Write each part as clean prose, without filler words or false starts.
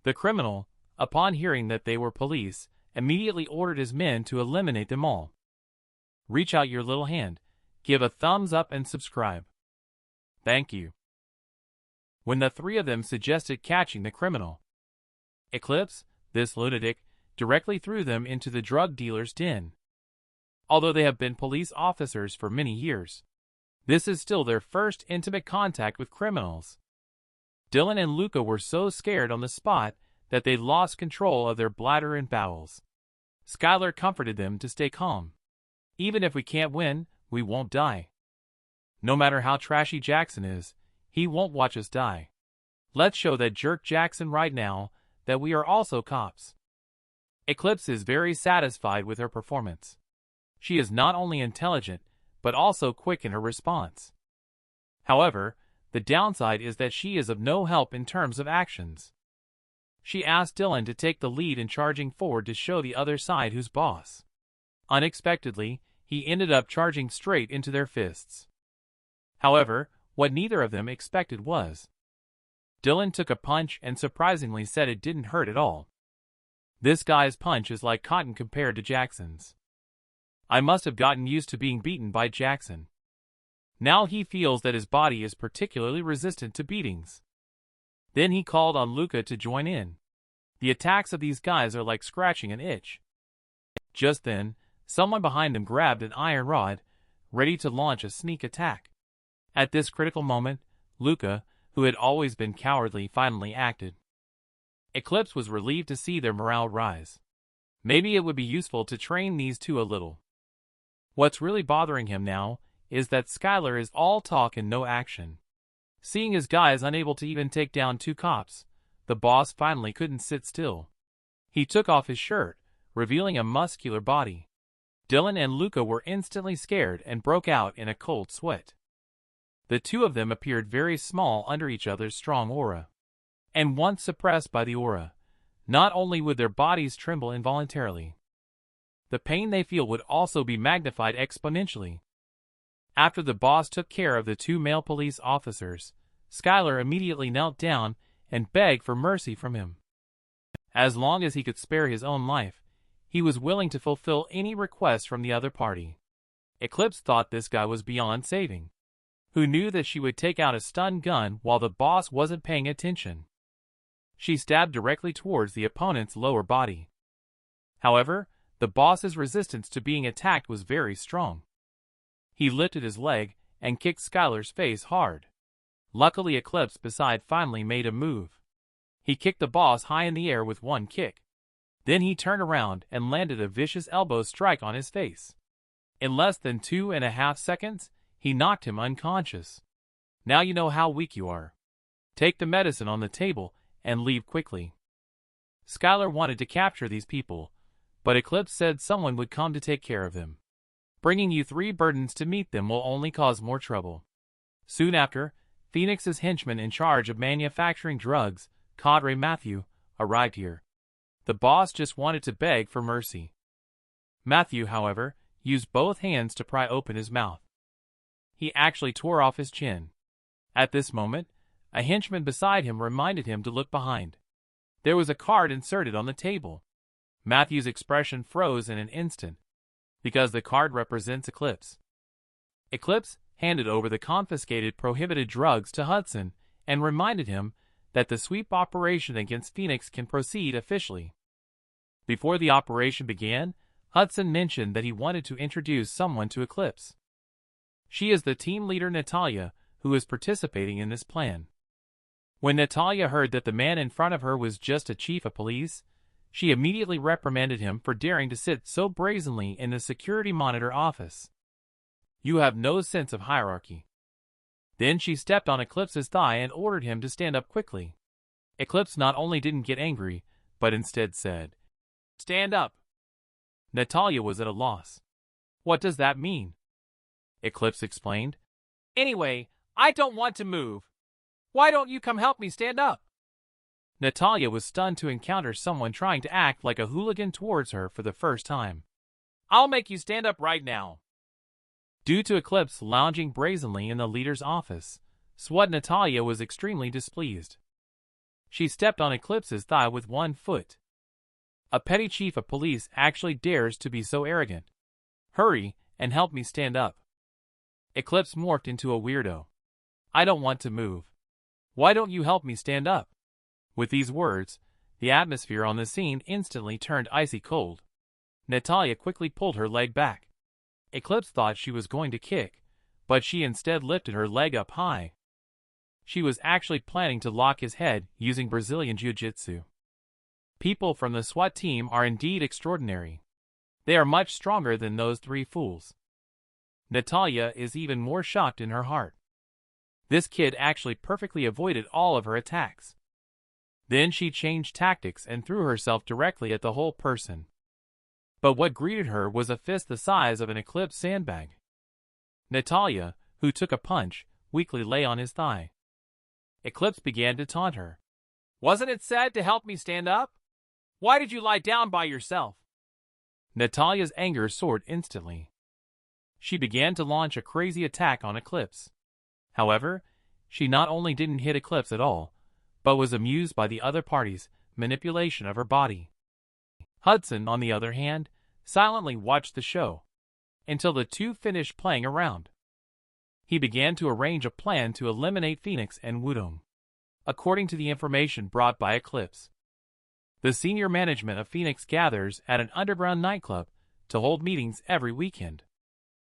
The criminal, upon hearing that they were police, immediately ordered his men to eliminate them all. Reach out your little hand, give a thumbs up and subscribe. Thank you. When the three of them suggested catching the criminal, Eclipse, this lunatic, directly threw them into the drug dealer's den. Although they have been police officers for many years, this is still their first intimate contact with criminals. Dylan and Luca were so scared on the spot that they lost control of their bladder and bowels. Skylar comforted them to stay calm. Even if we can't win, we won't die. No matter how trashy Jackson is, he won't watch us die. Let's show that jerk Jackson right now that we are also cops. Eclipse is very satisfied with her performance. She is not only intelligent, but also quick in her response. However, the downside is that she is of no help in terms of actions. She asked Dylan to take the lead in charging forward to show the other side who's boss. Unexpectedly, he ended up charging straight into their fists. However, what neither of them expected was, Dylan took a punch and surprisingly said it didn't hurt at all. This guy's punch is like cotton compared to Jackson's. I must have gotten used to being beaten by Jackson. Now he feels that his body is particularly resistant to beatings. Then he called on Luca to join in. The attacks of these guys are like scratching an itch. Just then, someone behind him grabbed an iron rod, ready to launch a sneak attack. At this critical moment, Luca, who had always been cowardly, finally acted. Eclipse was relieved to see their morale rise. Maybe it would be useful to train these two a little. What's really bothering him now is that Skylar is all talk and no action. Seeing his guys unable to even take down two cops, the boss finally couldn't sit still. He took off his shirt, revealing a muscular body. Dylan and Luca were instantly scared and broke out in a cold sweat. The two of them appeared very small under each other's strong aura. And once suppressed by the aura, not only would their bodies tremble involuntarily, the pain they feel would also be magnified exponentially. After the boss took care of the two male police officers, Skylar immediately knelt down and begged for mercy from him. As long as he could spare his own life, he was willing to fulfill any request from the other party. Eclipse thought this guy was beyond saving. Who knew that she would take out a stun gun while the boss wasn't paying attention? She stabbed directly towards the opponent's lower body. However, the boss's resistance to being attacked was very strong. He lifted his leg and kicked Skylar's face hard. Luckily, Eclipse beside finally made a move. He kicked the boss high in the air with one kick. Then he turned around and landed a vicious elbow strike on his face. In less than 2.5 seconds, he knocked him unconscious. Now you know how weak you are. Take the medicine on the table and leave quickly. Skylar wanted to capture these people, but Eclipse said someone would come to take care of them. Bringing you 3 burdens to meet them will only cause more trouble. Soon after, Phoenix's henchman in charge of manufacturing drugs, Cadre Matthew, arrived here. The boss just wanted to beg for mercy. Matthew, however, used both hands to pry open his mouth. He actually tore off his chin. At this moment, a henchman beside him reminded him to look behind. There was a card inserted on the table. Matthew's expression froze in an instant, because the card represents Eclipse. Eclipse handed over the confiscated prohibited drugs to Hudson and reminded him that the sweep operation against Phoenix can proceed officially. Before the operation began, Hudson mentioned that he wanted to introduce someone to Eclipse. She is the team leader Natalia, who is participating in this plan. When Natalia heard that the man in front of her was just a chief of police, she immediately reprimanded him for daring to sit so brazenly in the security monitor office. You have no sense of hierarchy. Then she stepped on Eclipse's thigh and ordered him to stand up quickly. Eclipse not only didn't get angry, but instead said, "Stand up." Natalia was at a loss. What does that mean? Eclipse explained. Anyway, I don't want to move. Why don't you come help me stand up? Natalia was stunned to encounter someone trying to act like a hooligan towards her for the first time. I'll make you stand up right now. Due to Eclipse lounging brazenly in the leader's office, Swat Natalia was extremely displeased. She stepped on Eclipse's thigh with one foot. A petty chief of police actually dares to be so arrogant. Hurry and help me stand up. Eclipse morphed into a weirdo. I don't want to move. Why don't you help me stand up? With these words, the atmosphere on the scene instantly turned icy cold. Natalia quickly pulled her leg back. Eclipse thought she was going to kick, but she instead lifted her leg up high. She was actually planning to lock his head using Brazilian Jiu-Jitsu. People from the SWAT team are indeed extraordinary. They are much stronger than those three fools. Natalia is even more shocked in her heart. This kid actually perfectly avoided all of her attacks. Then she changed tactics and threw herself directly at the whole person. But what greeted her was a fist the size of an Eclipse sandbag. Natalia, who took a punch, weakly lay on his thigh. Eclipse began to taunt her. Wasn't it said to help me stand up? Why did you lie down by yourself? Natalia's anger soared instantly. She began to launch a crazy attack on Eclipse. However, she not only didn't hit Eclipse at all, but was amused by the other party's manipulation of her body. Hudson, on the other hand, silently watched the show until the two finished playing around. He began to arrange a plan to eliminate Phoenix and Wudong. According to the information brought by Eclipse, the senior management of Phoenix gathers at an underground nightclub to hold meetings every weekend.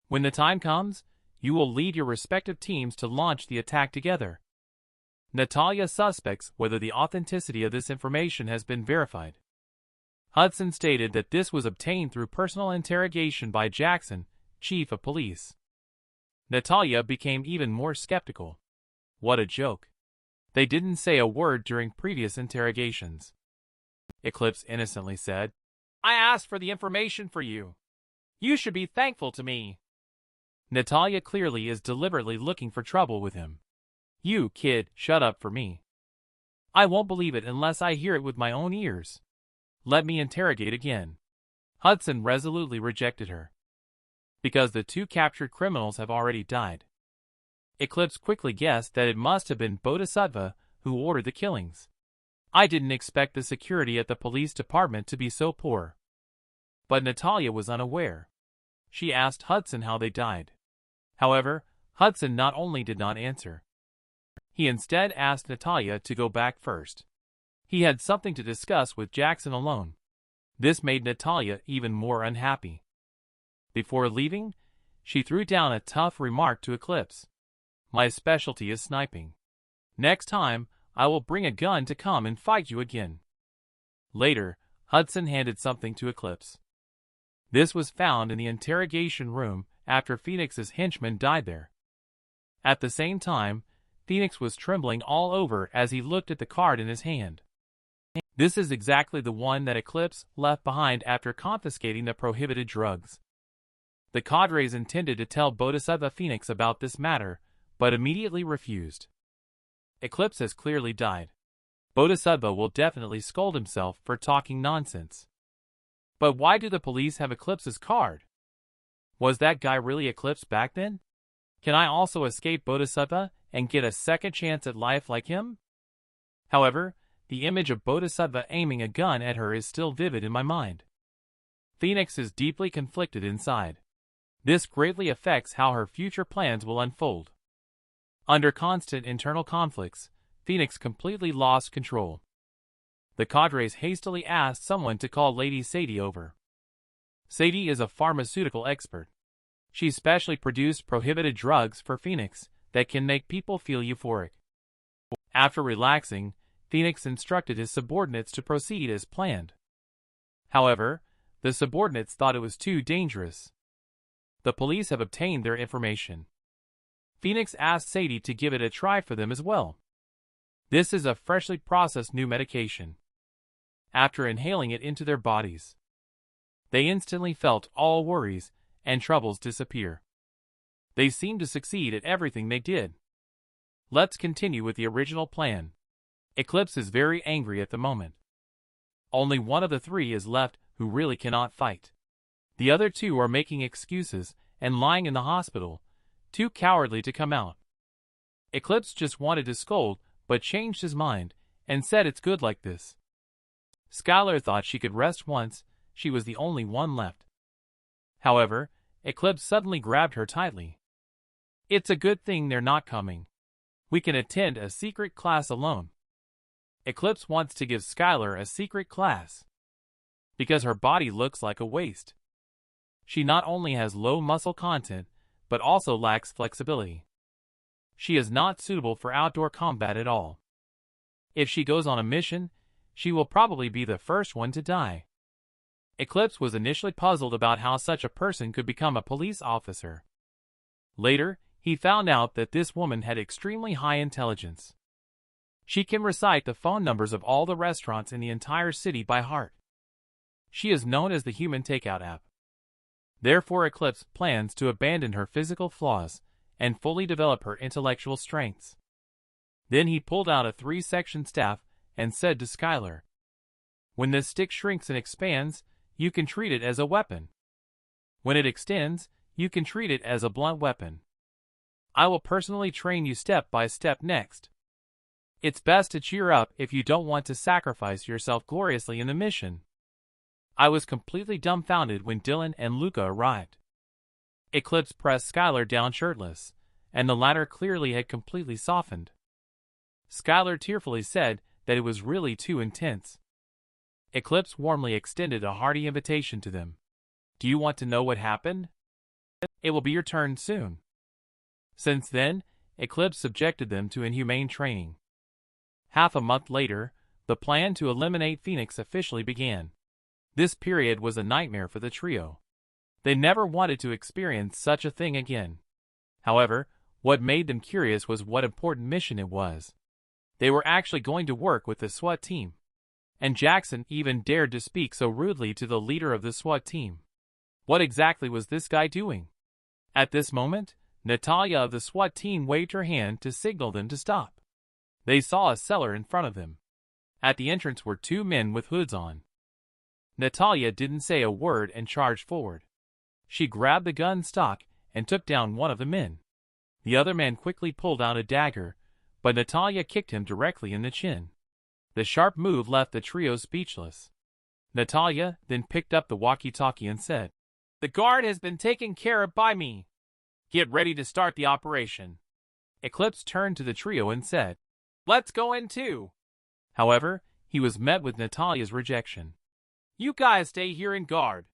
When the time comes, you will lead your respective teams to launch the attack together. Natalia suspects whether the authenticity of this information has been verified. Hudson stated that this was obtained through personal interrogation by Jackson, chief of police. Natalia became even more skeptical. What a joke. They didn't say a word during previous interrogations. Eclipse innocently said, I asked for the information for you. You should be thankful to me. Natalia clearly is deliberately looking for trouble with him. You, kid, shut up for me. I won't believe it unless I hear it with my own ears. Let me interrogate again. Hudson resolutely rejected her. Because the two captured criminals have already died. Eclipse quickly guessed that it must have been Bodhisattva who ordered the killings. I didn't expect the security at the police department to be so poor. But Natalia was unaware. She asked Hudson how they died. However, Hudson not only did not answer. He instead asked Natalia to go back first. He had something to discuss with Jackson alone. This made Natalia even more unhappy. Before leaving, she threw down a tough remark to Eclipse. My specialty is sniping. Next time, I will bring a gun to come and fight you again. Later, Hudson handed something to Eclipse. This was found in the interrogation room after Phoenix's henchman died there. At the same time, Phoenix was trembling all over as he looked at the card in his hand. This is exactly the one that Eclipse left behind after confiscating the prohibited drugs. The cadres intended to tell Bodhisattva Phoenix about this matter, but immediately refused. Eclipse has clearly died. Bodhisattva will definitely scold himself for talking nonsense. But why do the police have Eclipse's card? Was that guy really Eclipse back then? Can I also escape Bodhisattva and get a second chance at life like him? However, the image of Bodhisattva aiming a gun at her is still vivid in my mind. Phoenix is deeply conflicted inside. This greatly affects how her future plans will unfold. Under constant internal conflicts, Phoenix completely lost control. The cadres hastily asked someone to call Lady Sadie over. Sadie is a pharmaceutical expert. She specially produced prohibited drugs for Phoenix that can make people feel euphoric. After relaxing, Phoenix instructed his subordinates to proceed as planned. However, the subordinates thought it was too dangerous. The police have obtained their information. Phoenix asked Sadie to give it a try for them as well. This is a freshly processed new medication. After inhaling it into their bodies, they instantly felt all worries and troubles disappear. They seemed to succeed at everything they did. Let's continue with the original plan. Eclipse is very angry at the moment. Only one of the three is left who really cannot fight. The other two are making excuses and lying in the hospital, too cowardly to come out. Eclipse just wanted to scold but changed his mind and said it's good like this. Skylar thought she could rest once she was the only one left. However, Eclipse suddenly grabbed her tightly. It's a good thing they're not coming. We can attend a secret class alone. Eclipse wants to give Skylar a secret class because her body looks like a waste. She not only has low muscle content, but also lacks flexibility. She is not suitable for outdoor combat at all. If she goes on a mission, she will probably be the first one to die. Eclipse was initially puzzled about how such a person could become a police officer. Later, he found out that this woman had extremely high intelligence. She can recite the phone numbers of all the restaurants in the entire city by heart. She is known as the human takeout app. Therefore, Eclipse plans to abandon her physical flaws and fully develop her intellectual strengths. Then he pulled out a 3-section staff and said to Skylar, "When this stick shrinks and expands, you can treat it as a weapon. When it extends, you can treat it as a blunt weapon. I will personally train you step by step next. It's best to cheer up if you don't want to sacrifice yourself gloriously in the mission." I was completely dumbfounded when Dylan and Luca arrived. Eclipse pressed Skylar down shirtless, and the latter clearly had completely softened. Skylar tearfully said that it was really too intense. Eclipse warmly extended a hearty invitation to them. "Do you want to know what happened? It will be your turn soon." Since then, Eclipse subjected them to inhumane training. Half a month later, the plan to eliminate Phoenix officially began. This period was a nightmare for the trio. They never wanted to experience such a thing again. However, what made them curious was what important mission it was. They were actually going to work with the SWAT team. And Jackson even dared to speak so rudely to the leader of the SWAT team. What exactly was this guy doing? At this moment, Natalia of the SWAT team waved her hand to signal them to stop. They saw a cellar in front of them. At the entrance were 2 men with hoods on. Natalia didn't say a word and charged forward. She grabbed the gun stock and took down one of the men. The other man quickly pulled out a dagger, but Natalia kicked him directly in the chin. The sharp move left the trio speechless. Natalia then picked up the walkie-talkie and said, "The guard has been taken care of by me. Get ready to start the operation." Eclipse turned to the trio and said, "Let's go in too." However, he was met with Natalia's rejection. "You guys stay here and guard.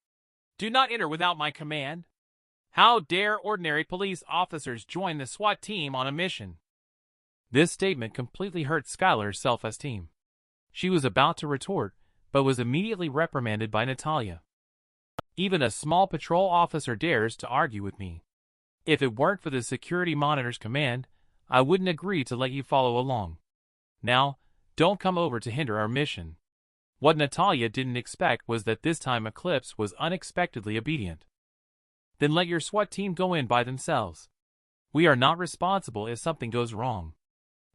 Do not enter without my command. How dare ordinary police officers join the SWAT team on a mission?" This statement completely hurt Skylar's self-esteem. She was about to retort, but was immediately reprimanded by Natalia. "Even a small patrol officer dares to argue with me. If it weren't for the security monitor's command, I wouldn't agree to let you follow along. Now, don't come over to hinder our mission." What Natalia didn't expect was that this time Eclipse was unexpectedly obedient. "Then let your SWAT team go in by themselves. We are not responsible if something goes wrong."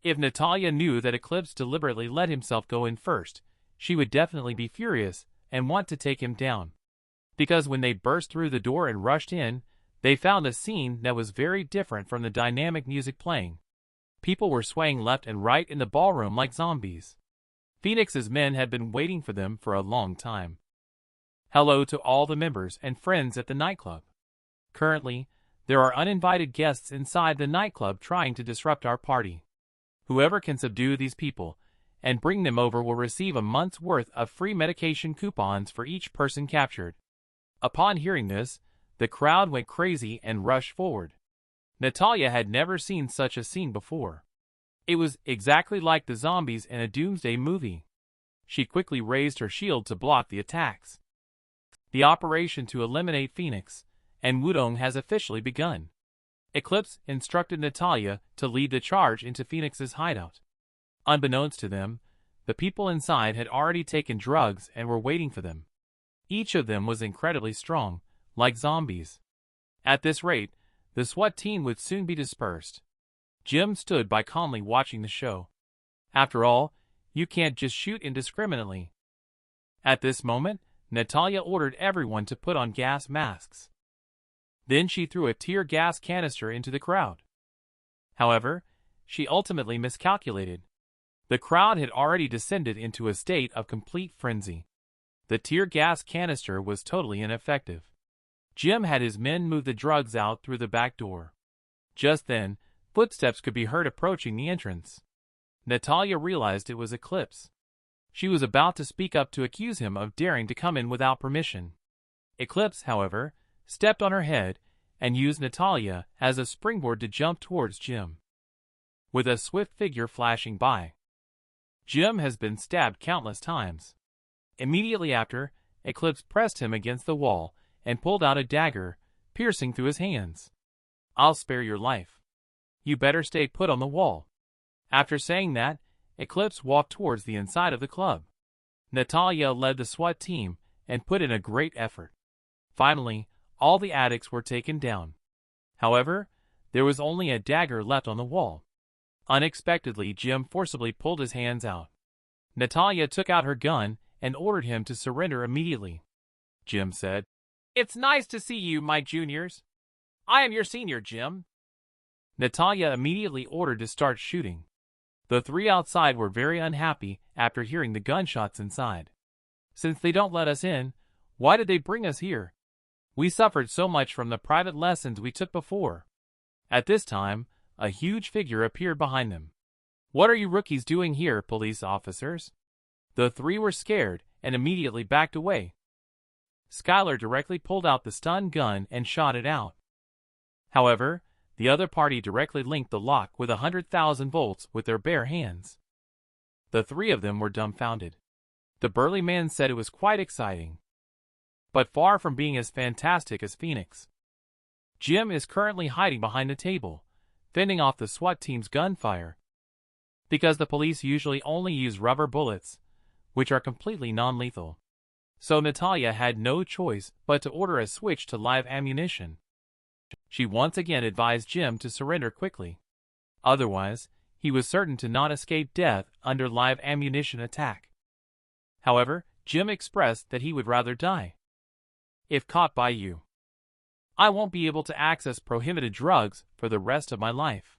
If Natalia knew that Eclipse deliberately let himself go in first, she would definitely be furious and want to take him down. Because when they burst through the door and rushed in, they found a scene that was very different from the dynamic music playing. People were swaying left and right in the ballroom like zombies. Phoenix's men had been waiting for them for a long time. Hello to all the members and friends at the nightclub. Currently, there are uninvited guests inside the nightclub trying to disrupt our party. Whoever can subdue these people and bring them over will receive a month's worth of free medication coupons for each person captured. Upon hearing this, the crowd went crazy and rushed forward. Natalia had never seen such a scene before. It was exactly like the zombies in a doomsday movie. She quickly raised her shield to block the attacks. The operation to eliminate Phoenix and Wudong has officially begun. Eclipse instructed Natalia to lead the charge into Phoenix's hideout. Unbeknownst to them, the people inside had already taken drugs and were waiting for them. Each of them was incredibly strong, like zombies. At this rate, the SWAT team would soon be dispersed. Jim stood by calmly watching the show. After all, you can't just shoot indiscriminately. At this moment, Natalia ordered everyone to put on gas masks. Then she threw a tear gas canister into the crowd. However, she ultimately miscalculated. The crowd had already descended into a state of complete frenzy. The tear gas canister was totally ineffective. Jim had his men move the drugs out through the back door. Just then, footsteps could be heard approaching the entrance. Natalia realized it was Eclipse. She was about to speak up to accuse him of daring to come in without permission. Eclipse, however, stepped on her head and used Natalia as a springboard to jump towards Jim. With a swift figure flashing by. Jim has been stabbed countless times. Immediately after, Eclipse pressed him against the wall and pulled out a dagger, piercing through his hands. "I'll spare your life. You better stay put on the wall." After saying that, Eclipse walked towards the inside of the club. Natalia led the SWAT team and put in a great effort. Finally, all the addicts were taken down. However, there was only a dagger left on the wall. Unexpectedly, Jim forcibly pulled his hands out. Natalia took out her gun and ordered him to surrender immediately. Jim said, "It's nice to see you, my juniors. I am your senior, Jim." Natalia immediately ordered to start shooting. The three outside were very unhappy after hearing the gunshots inside. "Since they don't let us in, why did they bring us here? We suffered so much from the private lessons we took before." At this time, a huge figure appeared behind them. "What are you rookies doing here, police officers?" The three were scared and immediately backed away. Skylar directly pulled out the stun gun and shot it out. However, the other party directly linked the lock with 100,000 volts with their bare hands. The three of them were dumbfounded. The burly man said it was quite exciting, but far from being as fantastic as Phoenix. Jim is currently hiding behind a table, fending off the SWAT team's gunfire. Because the police usually only use rubber bullets, which are completely non-lethal. So Natalia had no choice but to order a switch to live ammunition. She once again advised Jim to surrender quickly. Otherwise, he was certain to not escape death under live ammunition attack. However, Jim expressed that he would rather die. "If caught by you, I won't be able to access prohibited drugs for the rest of my life.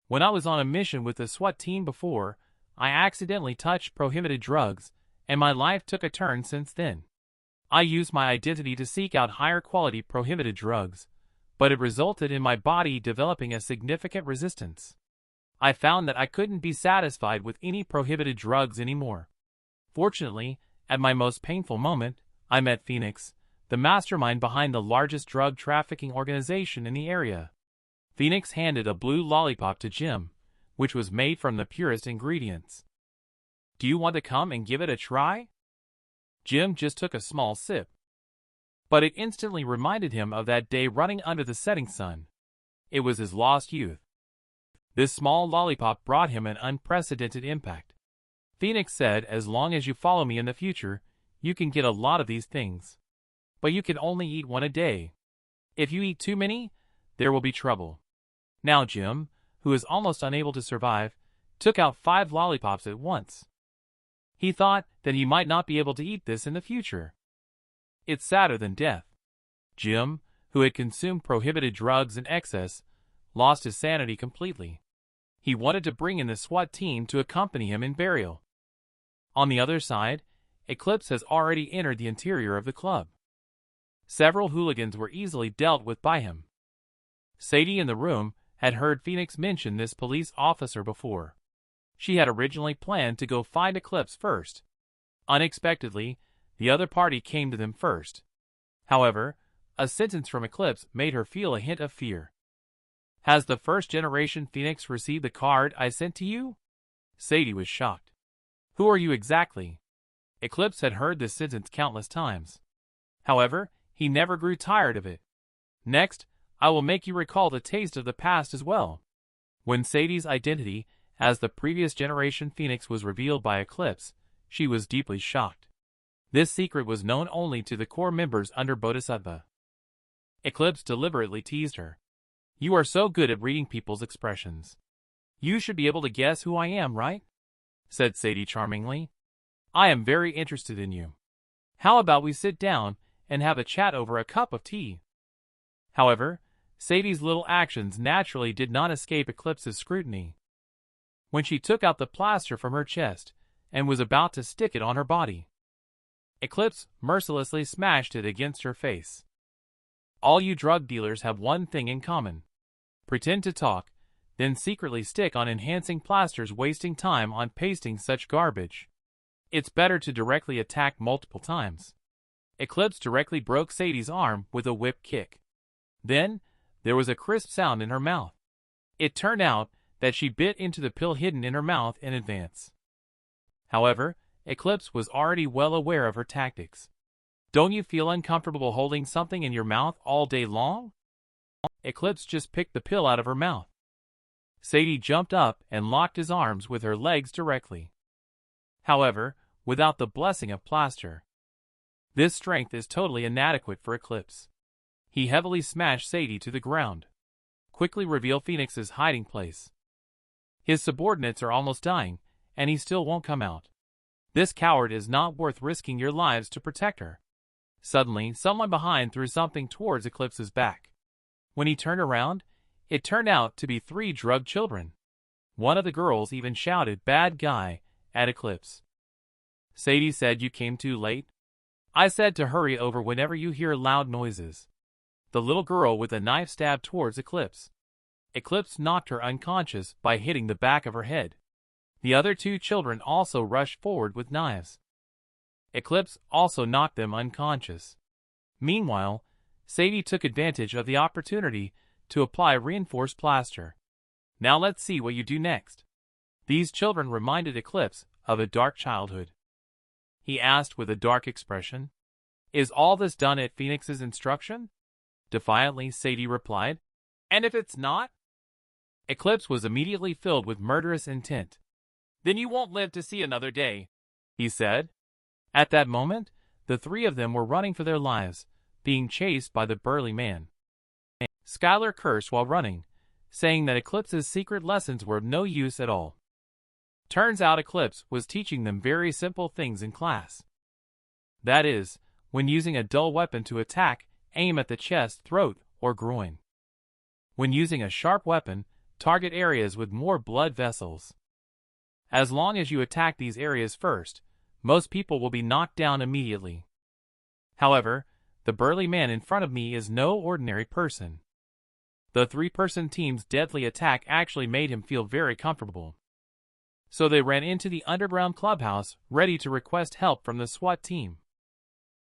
When I was on a mission with the SWAT team before, I accidentally touched prohibited drugs, and my life took a turn since then. I used my identity to seek out higher quality prohibited drugs, but it resulted in my body developing a significant resistance. I found that I couldn't be satisfied with any prohibited drugs anymore. Fortunately, at my most painful moment, I met Phoenix, the mastermind behind the largest drug trafficking organization in the area." Phoenix handed a blue lollipop to Jim, which was made from the purest ingredients. "Do you want to come and give it a try?" Jim just took a small sip. But it instantly reminded him of that day running under the setting sun. It was his lost youth. This small lollipop brought him an unprecedented impact. Phoenix said, "As long as you follow me in the future, you can get a lot of these things. But you can only eat one a day. If you eat too many, there will be trouble." Now Jim, who is almost unable to survive, took out 5 lollipops at once. He thought that he might not be able to eat this in the future. It's sadder than death. Jim, who had consumed prohibited drugs in excess, lost his sanity completely. He wanted to bring in the SWAT team to accompany him in burial. On the other side, Eclipse has already entered the interior of the club. Several hooligans were easily dealt with by him. Sadie in the room had heard Phoenix mention this police officer before. She had originally planned to go find Eclipse first. Unexpectedly, the other party came to them first. However, a sentence from Eclipse made her feel a hint of fear. "Has the first-generation Phoenix received the card I sent to you?" Sadie was shocked. "Who are you exactly?" Eclipse had heard this sentence countless times. However, he never grew tired of it. "Next, I will make you recall the taste of the past as well." When Sadie's identity as the previous generation Phoenix was revealed by Eclipse, she was deeply shocked. This secret was known only to the core members under Bodhisattva. Eclipse deliberately teased her. "You are so good at reading people's expressions. You should be able to guess who I am, right?" said Sadie charmingly. "I am very interested in you. How about we sit down and have a chat over a cup of tea?" However, Sadie's little actions naturally did not escape Eclipse's scrutiny. when she took out the plaster from her chest and was about to stick it on her body. Eclipse mercilessly smashed it against her face. All you drug dealers have one thing in common. Pretend to talk, then secretly stick on enhancing plasters, wasting time on pasting such garbage. It's better to directly attack multiple times. Eclipse directly broke Sadie's arm with a whip kick. Then, there was a crisp sound in her mouth. It turned out that she bit into the pill hidden in her mouth in advance. However, Eclipse was already well aware of her tactics. Don't you feel uncomfortable holding something in your mouth all day long? Eclipse just picked the pill out of her mouth. Sadie jumped up and locked his arms with her legs directly. However, without the blessing of plaster. This strength is totally inadequate for Eclipse. He heavily smashed Sadie to the ground. Quickly reveal Phoenix's hiding place. His subordinates are almost dying, and he still won't come out. This coward is not worth risking your lives to protect her. Suddenly, someone behind threw something towards Eclipse's back. When he turned around, it turned out to be 3 drug children. One of the girls even shouted, "Bad guy," at Eclipse. Sadie said, "You came too late. I said to hurry over whenever you hear loud noises." The little girl with a knife stabbed towards Eclipse. Eclipse knocked her unconscious by hitting the back of her head. The other 2 children also rushed forward with knives. Eclipse also knocked them unconscious. Meanwhile, Sadie took advantage of the opportunity to apply reinforced plaster. "Now let's see what you do next." These children reminded Eclipse of a dark childhood. He asked with a dark expression, "Is all this done at Phoenix's instruction?" Defiantly, Sadie replied, "And if it's not?" Eclipse was immediately filled with murderous intent. "Then you won't live to see another day," he said. At that moment, the 3 of them were running for their lives, being chased by the burly man. Skylar cursed while running, saying that Eclipse's secret lessons were of no use at all. Turns out Eclipse was teaching them very simple things in class. That is, when using a dull weapon to attack, aim at the chest, throat, or groin. When using a sharp weapon, target areas with more blood vessels. As long as you attack these areas first, most people will be knocked down immediately. However, the burly man in front of me is no ordinary person. The 3-person team's deadly attack actually made him feel very comfortable. So they ran into the underground clubhouse, ready to request help from the SWAT team.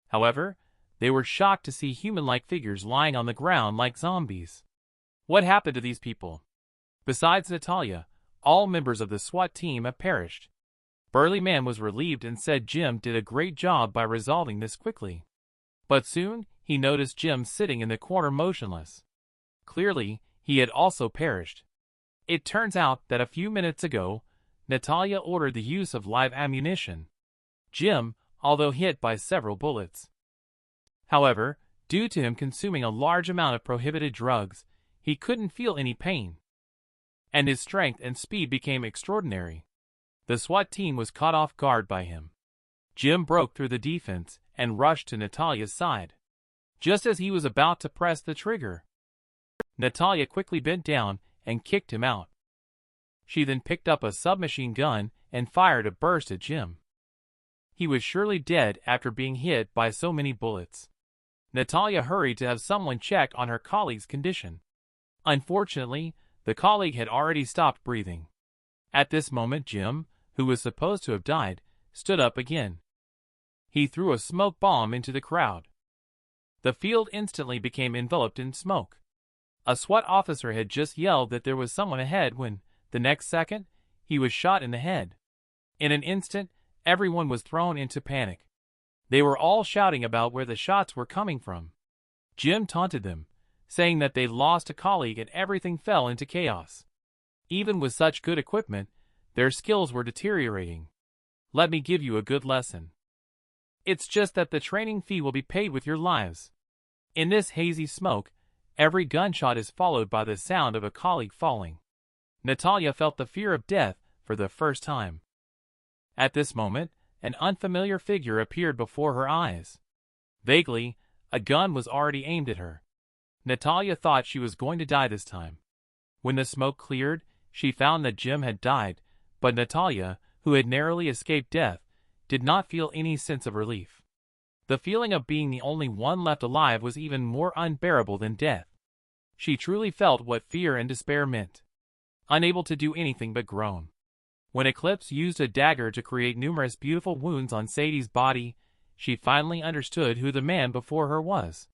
However, they were shocked to see human-like figures lying on the ground like zombies. What happened to these people? Besides Natalia, all members of the SWAT team have perished. Burly Man was relieved and said Jim did a great job by resolving this quickly. But soon, he noticed Jim sitting in the corner motionless. Clearly, he had also perished. It turns out that a few minutes ago, Natalia ordered the use of live ammunition. Jim, although hit by several bullets. However, due to him consuming a large amount of prohibited drugs, he couldn't feel any pain. And his strength and speed became extraordinary. The SWAT team was caught off guard by him. Jim broke through the defense and rushed to Natalia's side. Just as he was about to press the trigger, Natalia quickly bent down and kicked him out. She then picked up a submachine gun and fired a burst at Jim. He was surely dead after being hit by so many bullets. Natalia hurried to have someone check on her colleague's condition. Unfortunately, the colleague had already stopped breathing. At this moment, Jim, who was supposed to have died, stood up again. He threw a smoke bomb into the crowd. The field instantly became enveloped in smoke. A SWAT officer had just yelled that there was someone ahead when, the next second, he was shot in the head. In an instant, everyone was thrown into panic. They were all shouting about where the shots were coming from. Jim taunted them, saying that they lost a colleague and everything fell into chaos. Even with such good equipment, their skills were deteriorating. Let me give you a good lesson. It's just that the training fee will be paid with your lives. In this hazy smoke, every gunshot is followed by the sound of a colleague falling. Natalia felt the fear of death for the first time. At this moment, an unfamiliar figure appeared before her eyes. Vaguely, a gun was already aimed at her. Natalia thought she was going to die this time. When the smoke cleared, she found that Jim had died, But Natalia, who had narrowly escaped death, did not feel any sense of relief. The feeling of being the only one left alive was even more unbearable than death. She truly felt what fear and despair meant. Unable to do anything but groan. When Eclipse used a dagger to create numerous beautiful wounds on Sadie's body, she finally understood who the man before her was.